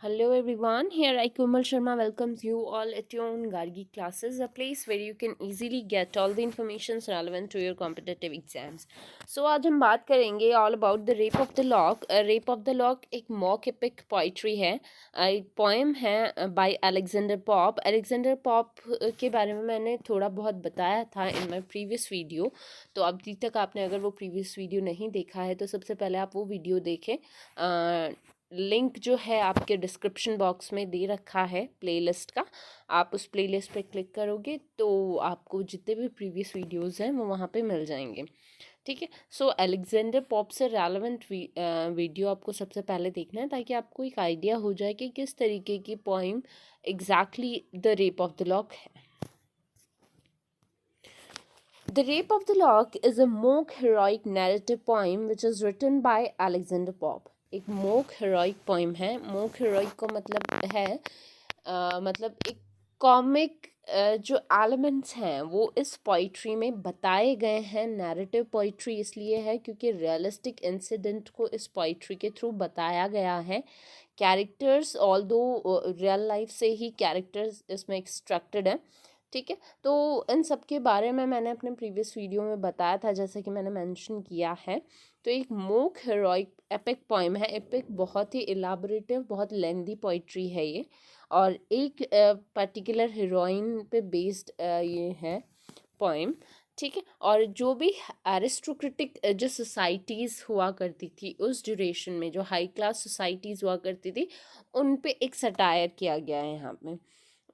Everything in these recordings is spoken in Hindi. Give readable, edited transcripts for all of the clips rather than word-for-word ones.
Hello everyone, here I Komal Sharma welcomes you all at your own Gargi classes, a place where you can easily get all the information relevant to your competitive exams. So आज हम बात करेंगे all about the Rape of the Lock. Rape of the Lock एक mock epic poetry है, एक poem है by Alexander Pope. Alexander Pope के बारे में मैंने थोड़ा बहुत बताया था in my previous video. तो अभी तक आपने अगर वो previous video नहीं देखा है तो सबसे पहले आप वो video देखें. लिंक जो है आपके डिस्क्रिप्शन बॉक्स में दे रखा है प्लेलिस्ट का. आप उस प्लेलिस्ट पे क्लिक करोगे तो आपको जितने भी प्रीवियस वीडियोस हैं वो वहाँ पे मिल जाएंगे. ठीक है. सो अलेक्जेंडर पॉप से रेलेवेंट वीडियो आपको सबसे पहले देखना है ताकि आपको एक आइडिया हो जाए कि किस तरीके की poem exactly the rape of the lock है. The Rape of the Lock is a mock heroic narrative poem which is written by Alexander Pope. एक मोक हेरोइक पोइम है. मोक हेरोइक का मतलब है मतलब एक कॉमिक जो एलिमेंट्स हैं वो इस पोइट्री में बताए गए हैं. नैरेटिव पोइट्री इसलिए है क्योंकि रियलिस्टिक इंसिडेंट को इस पोइट्री के थ्रू बताया गया है. कैरेक्टर्स ऑल दो रियल लाइफ से ही कैरेक्टर्स इसमें एक्सट्रैक्टेड हैं. ठीक है. तो इन सब के बारे में मैंने अपने प्रीवियस वीडियो में बताया था जैसे कि मैंने मेंशन किया है. तो एक मोक हेरोइक एपिक पोइम है. एपिक बहुत ही इलाबोरेटिव बहुत लेंदी पोइट्री है ये, और एक पर्टिकुलर हीरोइन पे बेस्ड ये है पोइम. ठीक है. और जो भी एरिस्टोक्रेटिक जो सोसाइटीज़ हुआ करती थी उस ड्यूरेशन में, जो हाई क्लास सोसाइटीज़ हुआ करती थी, उन पे एक सटायर किया गया है यहाँ पे.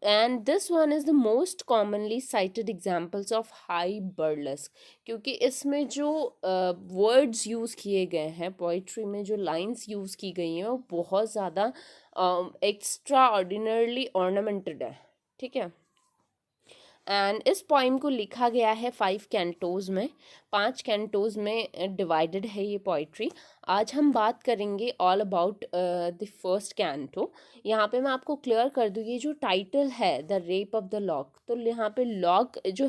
And this one is the most commonly cited examples of high burlesque, क्योंकि इसमें जो वर्ड्स यूज़ किए गए हैं, पोइट्री में जो लाइंस यूज़ की गई हैं वो बहुत ज़्यादा एक्स्ट्रा ऑर्डिनरली ऑर्नामेंटेड है. ठीक है. एंड इस पोइम को लिखा गया है 5 कैंटोज़ में. 5 कैंटोज़ में डिवाइडेड है ये पोइट्री. आज हम बात करेंगे all about the first canto. यहाँ पे मैं आपको क्लियर कर दूँ, ये जो टाइटल है the rape of the lock, तो यहाँ पे लॉक जो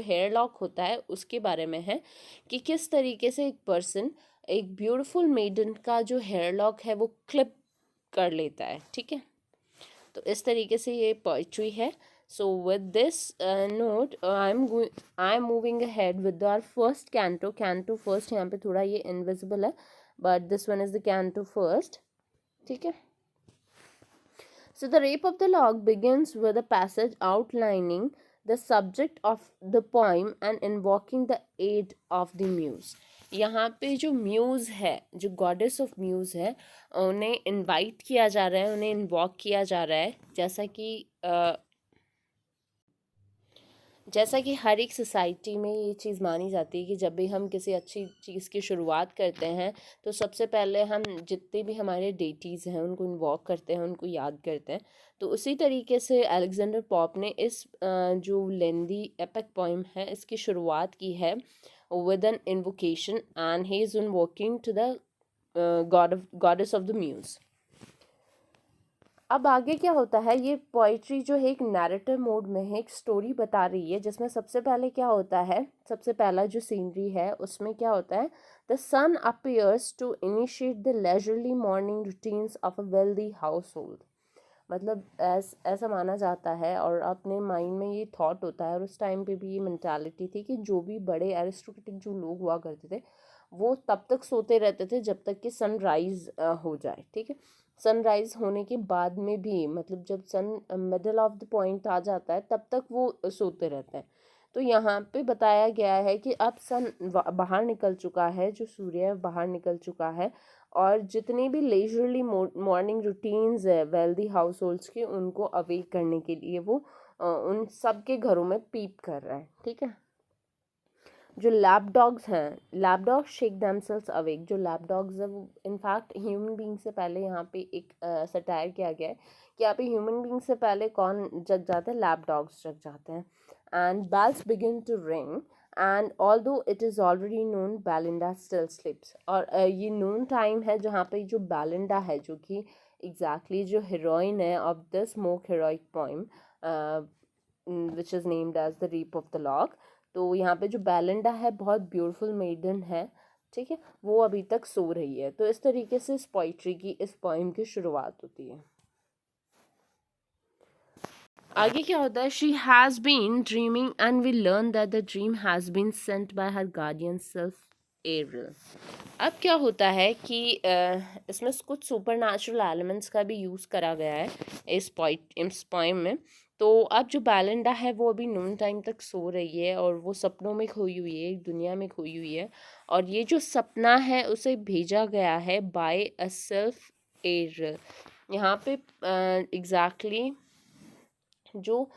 हेयर लॉक होता है उसके बारे में है कि किस तरीके से एक पर्सन एक ब्यूटीफुल मेडन का जो हेयर लॉक है वो क्लिप कर लेता है. ठीक है. तो इस तरीके से ये पोइट्री है. So with this note, I'm moving ahead with our first canto. Canto first यहाँ पे थोड़ा ये invisible है, but this one is the canto first. ठीक है. So the Rape of the Lock begins with a passage outlining the subject of the poem and invoking the aid of the muse. यहाँ पे जो म्यूज़ है, जो गॉडेस ऑफ म्यूज़ है, उन्हें इनवाइट किया जा रहा है, उन्हें इन्वॉक किया जा रहा है. जैसा कि हर एक सोसाइटी में ये चीज़ मानी जाती है कि जब भी हम किसी अच्छी चीज़ की शुरुआत करते हैं तो सबसे पहले हम जितने भी हमारे डेटीज़ हैं उनको इन्वॉक करते हैं, उनको याद करते हैं. तो उसी तरीके से अलेक्जेंडर पॉप ने इस जो लेंदी एपिक पोइम है इसकी शुरुआत की है with an invocation, and he is invoking to the goddess of the muse. अब आगे क्या होता है, ये पोइट्री जो है एक नैरेटिव मोड में है, एक स्टोरी बता रही है जिसमें सबसे पहले क्या होता है, सबसे पहला जो सीनरी है उसमें क्या होता है, the sun appears to initiate the leisurely morning routines of a wealthy household. मतलब ऐसा माना जाता है और अपने माइंड में ये थॉट होता है, और उस टाइम पे भी ये मैंटालिटी थी कि जो भी बड़े एरिस्टोक्रेटिक जो लोग हुआ करते थे वो तब तक सोते रहते थे जब तक कि सनराइज़ हो जाए. ठीक है. सनराइज़ होने के बाद में भी, मतलब जब सन मिडल ऑफ द पॉइंट आ जाता है तब तक वो सोते रहते हैं. तो यहाँ पे बताया गया है कि अब सन बाहर निकल चुका है, जो सूर्य बाहर निकल चुका है, और जितनी भी लेजरली मॉर्निंग रूटीन्स है वेल्दी हाउस होल्ड्स की उनको अवेक करने के लिए वो उन सब के घरों में पीप कर रहा है. ठीक है. जो लैप डॉग्स हैं, lap dogs shake themselves awake. जो लैप डॉग्स है वो इनफैक्ट ह्यूमन बींग से पहले यहाँ पे एक सटायर किया गया है कि यहाँ पे ह्यूमन बींग से पहले कौन जग जाते हैं, लैप डॉग्स जग जाते हैं. And bells begin to ring, and although it is already known Belinda still sleeps. और ये नून टाइम है जहाँ पे जो बेलिंडा है, जो कि एग्जैक्टली जो हीरोइन है of this mock heroic poem which is named as the rape of the lock. तो यहाँ पे जो बेलिंडा है बहुत ब्यूटीफुल मेडन है, ठीक है, वो अभी तक सो रही है। तो इस तरीके से इस पोइट्री की, इस पोइम की शुरुआत होती है। आगे क्या होता है, she has been dreaming and we learn that the dream has been sent by her guardian sylph Ariel. अब क्या होता है कि इसमें कुछ सुपर नेचुरल एलिमेंट्स का भी यूज़ करा गया है इस पोइम में। तो अब जो बेलिंडा है वो अभी नून टाइम तक सो रही है और वो सपनों में खोई हुई है, एक दुनिया में खोई हुई है। और ये जो सपना है उसे भेजा गया है बाय अ सेल्फ एरियल। यहाँ पे एग्जैक्टली जो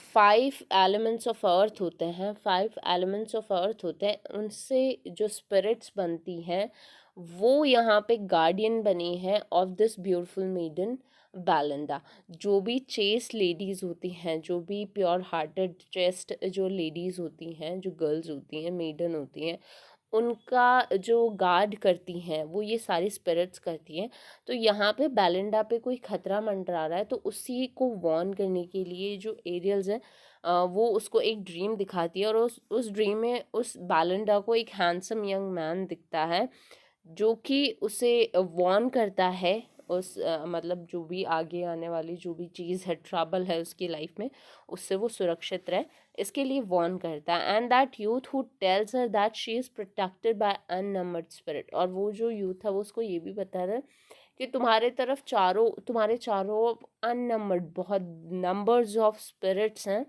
5 एलिमेंट्स ऑफ अर्थ होते हैं, 5 एलिमेंट्स ऑफ अर्थ होते हैं, उनसे जो स्पिरिट्स बनती हैं वो यहाँ पे गार्डियन बनी है of this beautiful maiden Belinda. जो भी चेस्ट लेडीज़ होती हैं, जो भी प्योर हार्टेड चेस्ट जो लेडीज़ होती हैं, जो गर्ल्स होती हैं, मेडन होती हैं, उनका जो गार्ड करती हैं वो ये सारी स्पिरिट्स करती हैं। तो यहाँ पे बेलिंडा पे कोई खतरा मंडरा रहा है तो उसी को वॉर्न करने के लिए जो एरियल्स हैं वो उसको एक ड्रीम दिखाती है और उस ड्रीम में उस बेलिंडा को एक हैंडसम यंग मैन दिखता है जो कि उसे वॉर्न करता है उस मतलब जो भी आगे आने वाली जो भी चीज़ है, ट्रबल है उसकी लाइफ में, उससे वो सुरक्षित रहे, इसके लिए वॉर्न करता है। And that youth who tells her that she is protected by unnumbered spirit. और वो जो यूथ है वो उसको ये भी बता रहा है कि तुम्हारे चारों अननंबर्ड, बहुत नंबर्स ऑफ स्पिरिट्स हैं।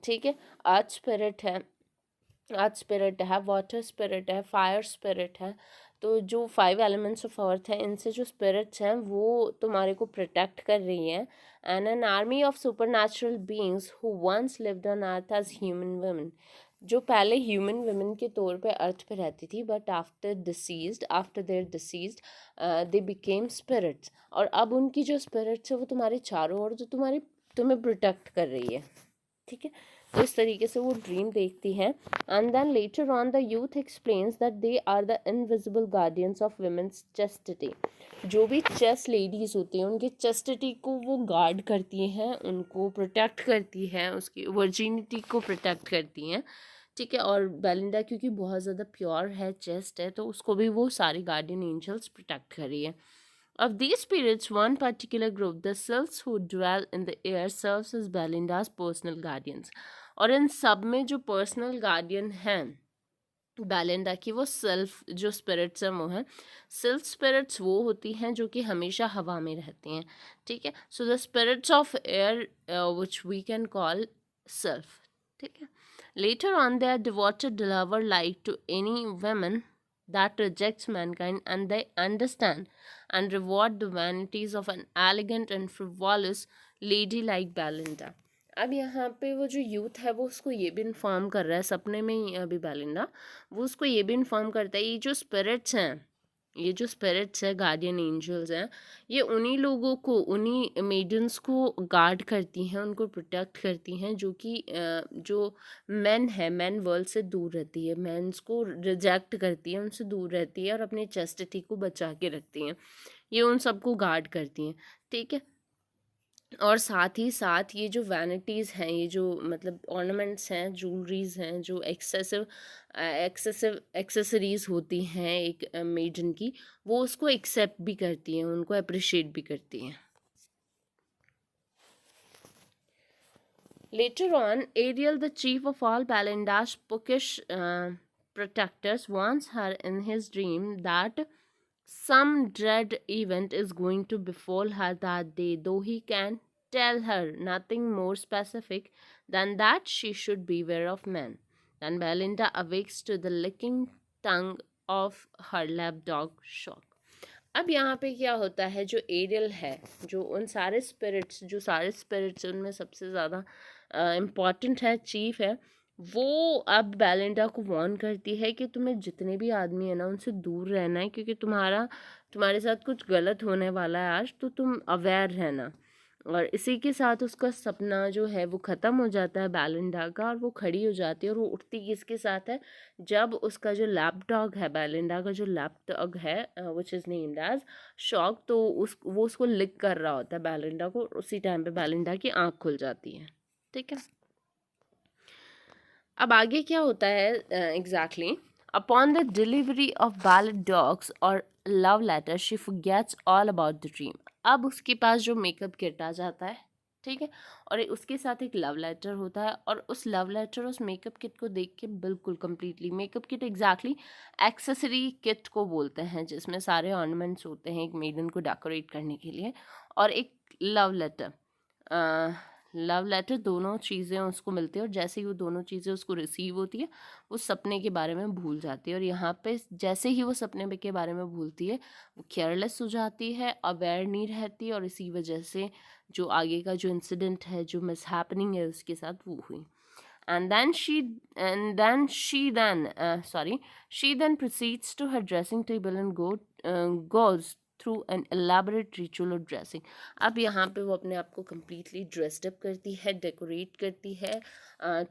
ठीक है, अर्थ स्पिरिट है, वाटर स्पिरिट है, फायर स्पिरिट है। तो जो 5 एलिमेंट्स ऑफ अर्थ है, इनसे जो स्पिरिट्स हैं वो तुम्हारे को प्रोटेक्ट कर रही हैं। And an army of supernatural beings who once lived on earth as human women, जो पहले ह्यूमन वुमेन के तौर पे अर्थ पे रहती थी, but after their deceased they became spirits. और अब उनकी जो स्पिरिट्स है वो तुम्हारे चारों ओर जो तुम्हें प्रोटेक्ट कर रही है। ठीक है, तो इस तरीके से वो ड्रीम देखती हैं। And then later on the youth explains that they are the invisible guardians of women's chastity. जो भी चेस्ट लेडीज़ होती हैं उनकी चेस्टिटी को वो गार्ड करती हैं, उनको प्रोटेक्ट करती हैं, उसकी वर्जिनिटी को प्रोटेक्ट करती हैं। ठीक है, और बेलिंडा क्योंकि बहुत ज़्यादा प्योर है, चेस्ट है, तो उसको भी वो सारी गार्डियन एंजल्स प्रोटेक्ट कर रही है। Of these spirits, one particular group, the sylphs who dwell in the air, serves as Belinda's personal guardians. और इन सब में जो पर्सनल गार्डियन हैं बेलिंडा की, वो सेल्फ जो स्पिरिट्स हैं वो हैं। सेल्फ स्पिरिट्स वो होती हैं जो कि हमेशा हवा में रहती हैं। ठीक है, so the spirits of air which we can call sylph. ठीक है, later on they are devoted to deliver light to any women that rejects mankind, and they understand and reward the vanities of an elegant and frivolous lady like Belinda. अब यहाँ पे वो जो यूथ है वो उसको ये भी इन्फॉर्म कर रहा है, सपने में ही अभी बेलिंडा, वो उसको ये भी इन्फॉर्म करता है ये जो स्पिरिट्स है, गार्डियन एंजल्स हैं, ये उन्हीं लोगों को, उन्हीं मेडन्स को गार्ड करती हैं, उनको प्रोटेक्ट करती हैं जो कि जो मैन वर्ल्ड से दूर रहती है, मेंस को रिजेक्ट करती है, उनसे दूर रहती है और अपनी चेस्टिटी को बचा के रखती हैं। ये उन सबको गार्ड करती हैं। ठीक है, और साथ ही साथ ये जो वैनिटीज़ हैं, ये जो मतलब ऑर्नामेंट्स हैं, ज्वेलरीज हैं, जो एक्सेसिव एक्सेसरीज होती हैं एक मेडन की, वो उसको एक्सेप्ट भी करती हैं, उनको अप्रिशिएट भी करती हैं। Later on, Ariel, the chief of all Belinda's bookish protectors, warns her in his dream that some dread event is going to befall her that day, though he can tell her nothing more specific than that she should beware of men. Then Belinda awakes to the licking tongue of her lapdog Shock. अब यहाँ पे क्या होता है, जो एरियल है, जो सारे स्पिरिट्स उनमें सबसे ज़्यादा इम्पॉर्टेंट है, चीफ है, वो अब बेलिंडा को वार्न करती है कि तुम्हें जितने भी आदमी है ना उनसे दूर रहना है, क्योंकि तुम्हारे साथ कुछ गलत होने वाला है आज, तो तुम अवेयर रहना। और इसी के साथ उसका सपना जो है वो ख़त्म हो जाता है बेलिंडा का, और वो खड़ी हो जाती है और वो उठती किसके साथ है, जब उसका जो लैप डॉग है, बेलिंडा का जो लैप डॉग है which is named as Shock, तो वो उसको लिक कर रहा होता है बेलिंडा को, उसी टाइम पे बेलिंडा की आँख खुल जाती है। ठीक है, अब आगे क्या होता है exactly Upon the delivery of ballad dogs or love letter, she forgets all about the dream. अब उसके पास जो मेकअप किट आ जाता है, ठीक है, और उसके साथ एक लव लेटर होता है, और उस लव लेटर उस मेकअप किट को देख के बिल्कुल completely, makeup kit exactly accessory kit को बोलते हैं जिसमें सारे ऑर्नामेंट्स होते हैं एक मेडन को डेकोरेट करने के लिए, और एक लव लेटर, लव लेटर, दोनों चीज़ें उसको मिलती है, और जैसे ही वो दोनों चीज़ें उसको रिसीव होती है वो सपने के बारे में भूल जाती है, और यहाँ पे जैसे ही वो सपने के बारे में भूलती है वो केयरलेस हो जाती है, अवेयर नहीं रहती, और इसी वजह से जो आगे का जो इंसिडेंट है, जो मिस हैपनिंग है उसके साथ वो हुई. She then proceeds to her dressing table and goes through an elaborate ritual of dressing. अब यहाँ पे वो अपने आप को completely dressed up करती है, डेकोरेट करती है,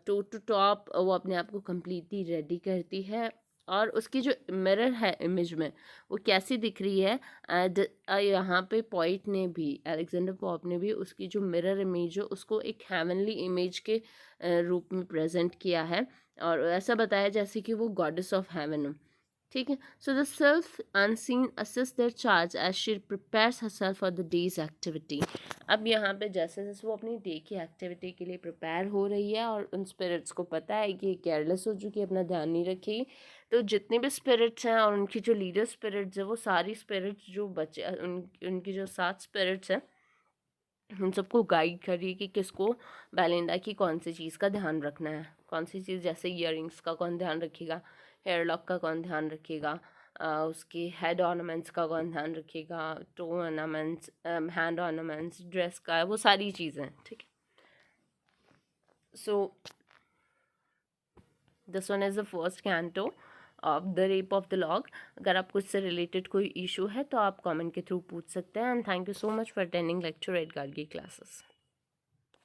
टो टू टॉप वो अपने आप को completely रेडी करती है, और उसकी जो मिरर है इमेज में वो कैसी दिख रही है. यहाँ पे पोइट ने भी, अलेक्जेंडर पॉप ने भी उसकी जो मिरर इमेज है उसको एक हेवनली इमेज के रूप में प्रेजेंट किया है, और ऐसा बताया जैसे कि वो गॉडेस ऑफ हेवन हो, ठीक है. So the sylph unseen assist their charge as she prepares herself for the day's activity. अब यहाँ पे जैसे जैसे वो अपनी डे की एक्टिविटी के लिए प्रिपेयर हो रही है, और उन स्पिरिट्स को पता है कि केयरलेस हो चुकी है, अपना ध्यान नहीं रखेगी, तो जितने भी स्पिरिट्स हैं और उनकी जो लीडर स्पिरिट्स है वो सारी स्पिरिट्स जो बचे उनकी जो 7 स्पिरिट्स हैं उन सबको गाइड कर रही है कि किसको बेलिंडा की कौन सी चीज़ का ध्यान रखना है, कौन सी चीज़, जैसे ईयरिंग्स का कौन ध्यान रखेगा, हेयर लॉक का कौन ध्यान रखेगा, उसके हेड ऑर्नामेंट्स का कौन ध्यान रखेगा, toe ornaments, hand ornaments, dress का, वो सारी चीज़ें, ठीक है. So this one is the first canto of the rape of the lock. अगर आपको इससे रिलेटेड कोई इशू है तो आप कमेंट के थ्रू पूछ सकते हैं. And thank you so much for attending lecture at Gargi classes.